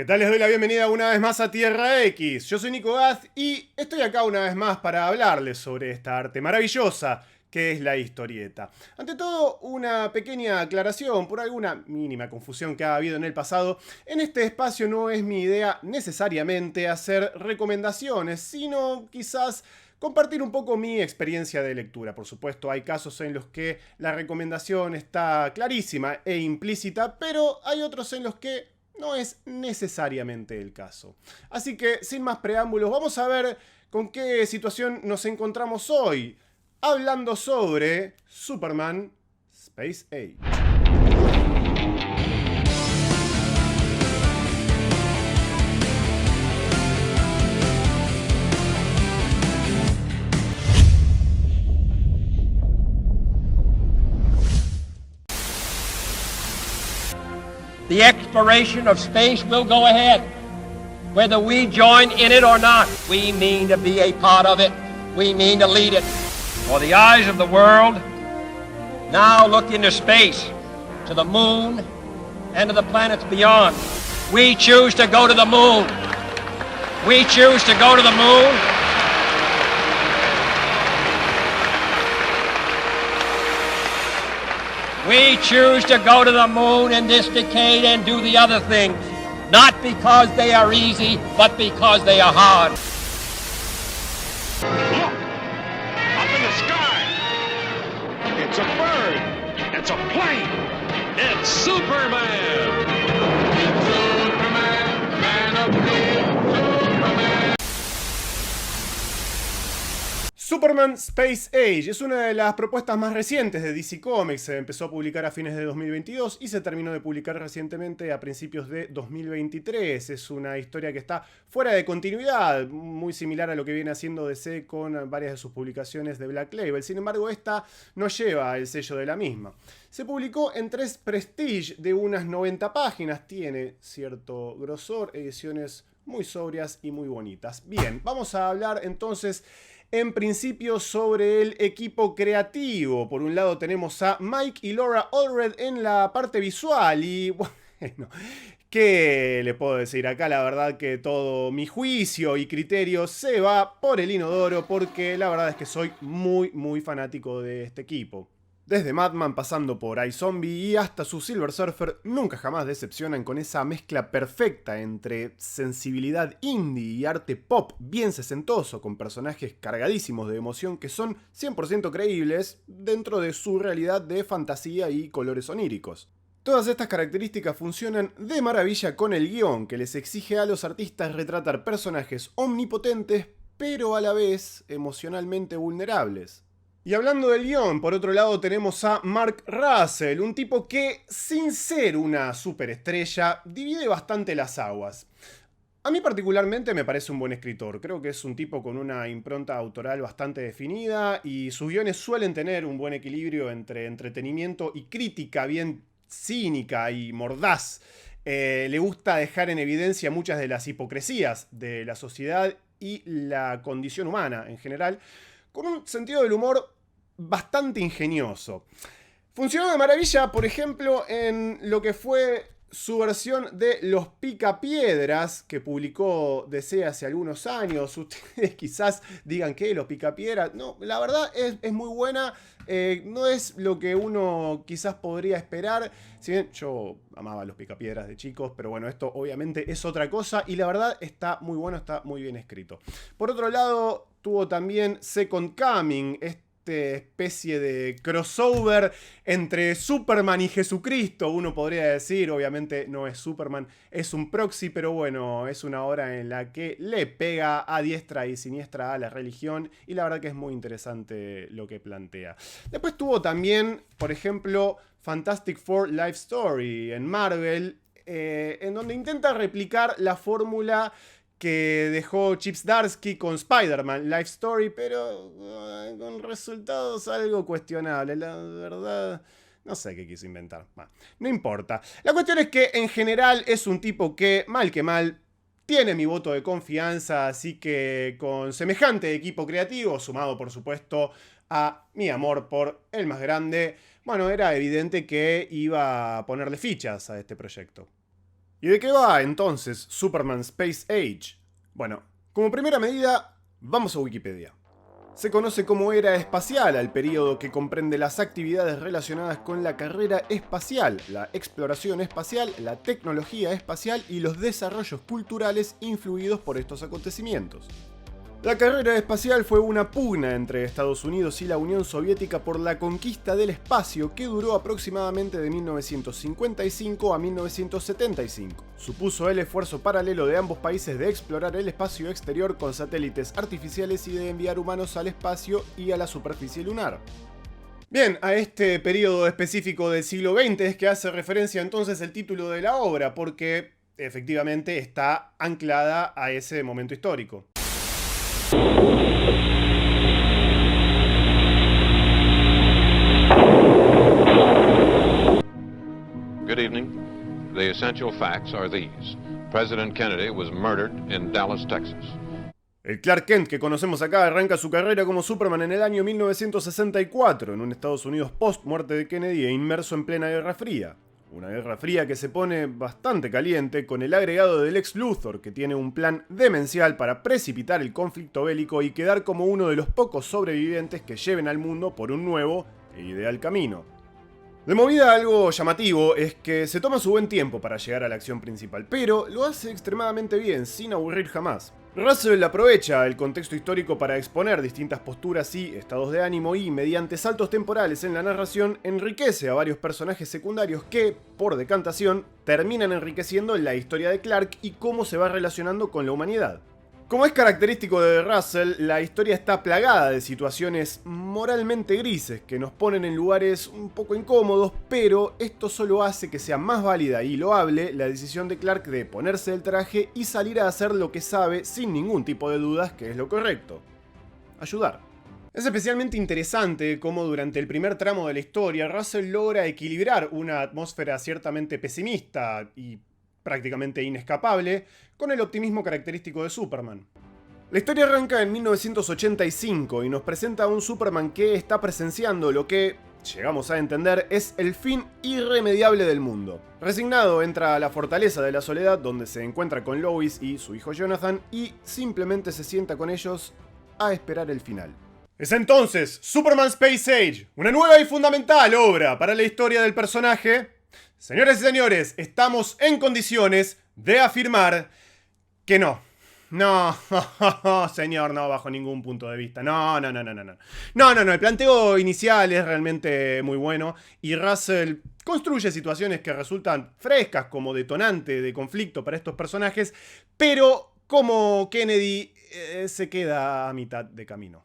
¿Qué tal? Les doy la bienvenida una vez más a Tierra X. Yo soy Nico Gaz y estoy acá una vez más para hablarles sobre esta arte maravillosa que es la historieta. Ante todo, una pequeña aclaración por alguna mínima confusión que ha habido en el pasado. En este espacio no es mi idea necesariamente hacer recomendaciones, sino quizás compartir un poco mi experiencia de lectura. Por supuesto, hay casos en los que la recomendación está clarísima e implícita, pero hay otros en los que no es necesariamente el caso. Así que, sin más preámbulos, vamos a ver con qué situación nos encontramos hoy, hablando sobre Superman Space Age. The exploration of space will go ahead, whether we join in it or not. We mean to be a part of it. We mean to lead it. For the eyes of the world now look into space, to the moon, and to the planets beyond. We choose to go to the moon. We choose to go to the moon. We choose to go to the moon in this decade and do the other things, not because they are easy, but because they are hard. Look! Up in the sky! It's a bird! It's a plane! It's Superman! Superman, man of steel, Superman! Superman Space Age es una de las propuestas más recientes de DC Comics. Se empezó a publicar a fines de 2022 y se terminó de publicar recientemente a principios de 2023. Es una historia que está fuera de continuidad, muy similar a lo que viene haciendo DC con varias de sus publicaciones de Black Label. Sin embargo, esta no lleva el sello de la misma. Se publicó en 3 Prestige de unas 90 páginas. Tiene cierto grosor, ediciones muy sobrias y muy bonitas. Bien, vamos a hablar entonces en principio sobre el equipo creativo. Por un lado tenemos a Mike y Laura Allred en la parte visual y bueno, ¿qué le puedo decir? Acá la verdad que todo mi juicio y criterio se va por el inodoro porque la verdad es que soy muy fanático de este equipo. Desde Madman pasando por iZombie y hasta su Silver Surfer, nunca jamás decepcionan con esa mezcla perfecta entre sensibilidad indie y arte pop bien sesentoso, con personajes cargadísimos de emoción que son 100% creíbles dentro de su realidad de fantasía y colores oníricos. Todas estas características funcionan de maravilla con el guión, que les exige a los artistas retratar personajes omnipotentes, pero a la vez emocionalmente vulnerables. Y hablando del guión, por otro lado tenemos a Mark Russell, un tipo que, sin ser una superestrella, divide bastante las aguas. A mí particularmente me parece un buen escritor, creo que es un tipo con una impronta autoral bastante definida y sus guiones suelen tener un buen equilibrio entre entretenimiento y crítica bien cínica y mordaz. Le gusta dejar en evidencia muchas de las hipocresías de la sociedad y la condición humana en general, con un sentido del humor bastante ingenioso. Funcionó de maravilla, por ejemplo, en lo que fue su versión de Los Picapiedras, que publicó DC hace algunos años. Ustedes quizás digan que Los Picapiedras... No, la verdad es muy buena. No es lo que uno quizás podría esperar. Si bien yo amaba Los Picapiedras de chicos, pero bueno, esto obviamente es otra cosa. Y la verdad está muy bueno, está muy bien escrito. Por otro lado, tuvo también Second Coming, especie de crossover entre Superman y Jesucristo, uno podría decir. Obviamente no es Superman, es un proxy, pero bueno, es una obra en la que le pega a diestra y siniestra a la religión y la verdad que es muy interesante lo que plantea. Después tuvo también, por ejemplo, Fantastic Four Life Story en Marvel, en donde intenta replicar la fórmula que dejó Chip Zdarsky con Spider-Man Life Story, pero con resultados algo cuestionables. La verdad, no sé qué quiso inventar. Bueno, no importa. La cuestión es que en general es un tipo que, mal que mal, tiene mi voto de confianza, así que con semejante equipo creativo, sumado por supuesto a mi amor por el más grande, bueno, era evidente que iba a ponerle fichas a este proyecto. ¿Y de qué va entonces Superman Space Age? Bueno, como primera medida, vamos a Wikipedia. Se conoce como era espacial al periodo que comprende las actividades relacionadas con la carrera espacial, la exploración espacial, la tecnología espacial y los desarrollos culturales influidos por estos acontecimientos. La carrera espacial fue una pugna entre Estados Unidos y la Unión Soviética por la conquista del espacio que duró aproximadamente de 1955 a 1975. Supuso el esfuerzo paralelo de ambos países de explorar el espacio exterior con satélites artificiales y de enviar humanos al espacio y a la superficie lunar. Bien, a este periodo específico del siglo XX es que hace referencia entonces el título de la obra, porque efectivamente está anclada a ese momento histórico. Good evening. The essential facts are these. President Kennedy was murdered in Dallas, Texas. El Clark Kent que conocemos acá arranca su carrera como Superman en el año 1964, en un Estados Unidos post-muerte de Kennedy e inmerso en plena Guerra Fría. Una Guerra Fría que se pone bastante caliente con el agregado del Lex Luthor, que tiene un plan demencial para precipitar el conflicto bélico y quedar como uno de los pocos sobrevivientes que lleven al mundo por un nuevo e ideal camino. De movida, algo llamativo es que se toma su buen tiempo para llegar a la acción principal, pero lo hace extremadamente bien, sin aburrir jamás. Russell aprovecha el contexto histórico para exponer distintas posturas y estados de ánimo y, mediante saltos temporales en la narración, enriquece a varios personajes secundarios que, por decantación, terminan enriqueciendo la historia de Clark y cómo se va relacionando con la humanidad. Como es característico de Russell, la historia está plagada de situaciones moralmente grises que nos ponen en lugares un poco incómodos, pero esto solo hace que sea más válida y loable la decisión de Clark de ponerse el traje y salir a hacer lo que sabe sin ningún tipo de dudas que es lo correcto: ayudar. Es especialmente interesante cómo durante el primer tramo de la historia Russell logra equilibrar una atmósfera ciertamente pesimista y prácticamente inescapable, con el optimismo característico de Superman. La historia arranca en 1985 y nos presenta a un Superman que está presenciando lo que, llegamos a entender, es el fin irremediable del mundo. Resignado, entra a la fortaleza de la soledad donde se encuentra con Lois y su hijo Jonathan y simplemente se sienta con ellos a esperar el final. Es entonces Superman Space Age, una nueva y fundamental obra para la historia del personaje. Señores y señores, estamos en condiciones de afirmar que no. No, señor, no, bajo ningún punto de vista. No, el planteo inicial es realmente muy bueno y Russell construye situaciones que resultan frescas como detonante de conflicto para estos personajes, pero como Kennedy se queda a mitad de camino.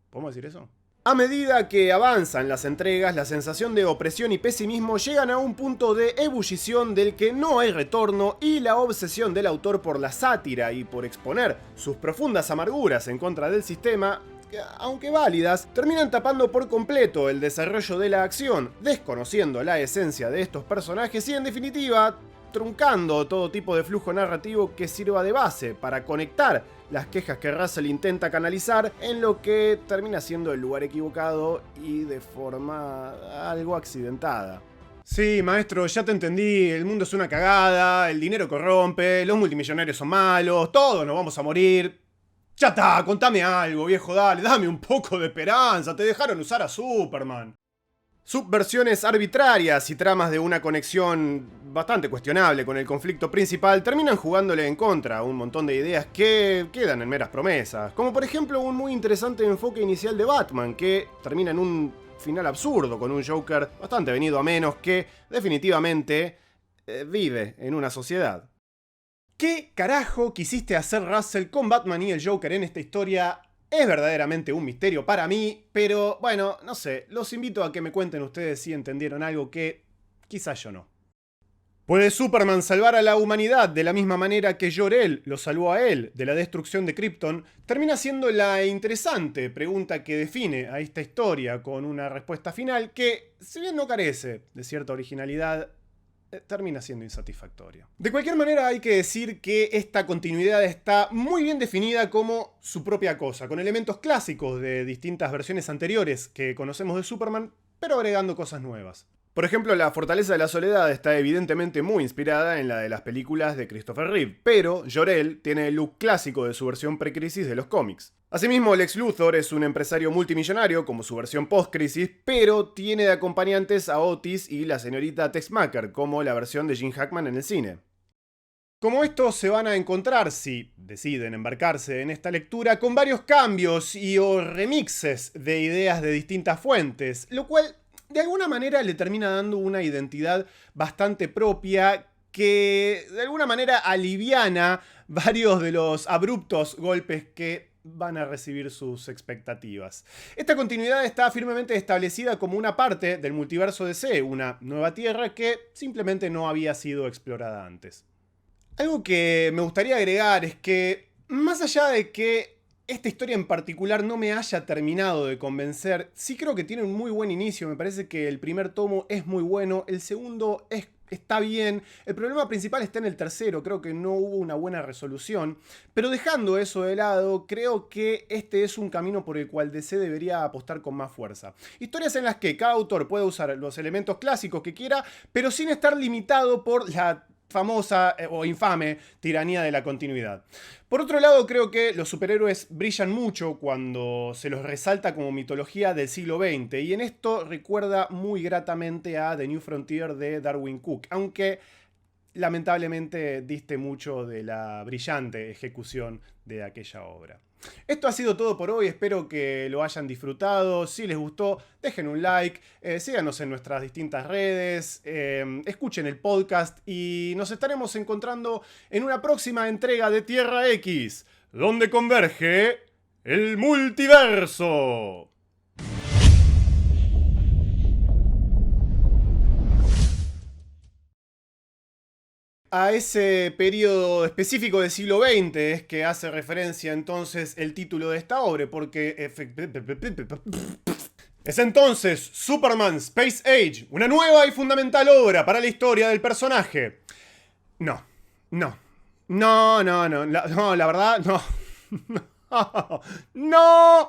¿Podemos decir eso? A medida que avanzan las entregas, la sensación de opresión y pesimismo llegan a un punto de ebullición del que no hay retorno y la obsesión del autor por la sátira y por exponer sus profundas amarguras en contra del sistema, que, aunque válidas, terminan tapando por completo el desarrollo de la acción, desconociendo la esencia de estos personajes y, en definitiva, truncando todo tipo de flujo narrativo que sirva de base para conectar las quejas que Russell intenta canalizar en lo que termina siendo el lugar equivocado y de forma algo accidentada. Sí, maestro, ya te entendí, el mundo es una cagada, el dinero corrompe, los multimillonarios son malos, todos nos vamos a morir. Ya está, contame algo, viejo, dame un poco de esperanza, te dejaron usar a Superman. Subversiones arbitrarias y tramas de una conexión bastante cuestionable con el conflicto principal terminan jugándole en contra a un montón de ideas que quedan en meras promesas, como por ejemplo un muy interesante enfoque inicial de Batman que termina en un final absurdo con un Joker bastante venido a menos que definitivamente vive en una sociedad. ¿Qué carajo quisiste hacer, Russell, con Batman y el Joker en esta historia? Es verdaderamente un misterio para mí, pero bueno, no sé, los invito a que me cuenten ustedes si entendieron algo que quizás yo no. ¿Puede Superman salvar a la humanidad de la misma manera que Jor-El lo salvó a él de la destrucción de Krypton? Termina siendo la interesante pregunta que define a esta historia con una respuesta final que, si bien no carece de cierta originalidad, termina siendo insatisfactoria. De cualquier manera, hay que decir que esta continuidad está muy bien definida como su propia cosa, con elementos clásicos de distintas versiones anteriores que conocemos de Superman, pero agregando cosas nuevas. Por ejemplo, la Fortaleza de la Soledad está evidentemente muy inspirada en la de las películas de Christopher Reeve, pero Jor-El tiene el look clásico de su versión pre-crisis de los cómics. Asimismo, Lex Luthor es un empresario multimillonario como su versión post-crisis, pero tiene de acompañantes a Otis y la señorita Tex-Macker, como la versión de Gene Hackman en el cine. Como estos se van a encontrar, si deciden embarcarse en esta lectura, con varios cambios y o remixes de ideas de distintas fuentes, lo cual de alguna manera le termina dando una identidad bastante propia que de alguna manera aliviana varios de los abruptos golpes que van a recibir sus expectativas. Esta continuidad está firmemente establecida como una parte del multiverso DC, una nueva tierra que simplemente no había sido explorada antes. Algo que me gustaría agregar es que, más allá de que esta historia en particular no me haya terminado de convencer, sí creo que tiene un muy buen inicio. Me parece que el primer tomo es muy bueno, el segundo está bien. El problema principal está en el tercero, creo que no hubo una buena resolución. Pero dejando eso de lado, creo que este es un camino por el cual DC debería apostar con más fuerza. Historias en las que cada autor puede usar los elementos clásicos que quiera, pero sin estar limitado por la famosa o infame tiranía de la continuidad. Por otro lado, creo que los superhéroes brillan mucho cuando se los resalta como mitología del siglo XX, y en esto recuerda muy gratamente a The New Frontier de Darwin Cook, aunque lamentablemente diste mucho de la brillante ejecución de aquella obra. Esto ha sido todo por hoy, espero que lo hayan disfrutado. Si les gustó, dejen un like, síganos en nuestras distintas redes, escuchen el podcast y nos estaremos encontrando en una próxima entrega de Tierra X, donde converge el multiverso. A ese periodo específico del siglo XX es que hace referencia entonces el título de esta obra, porque es entonces Superman Space Age, una nueva y fundamental obra para la historia del personaje. No, la verdad, no. No.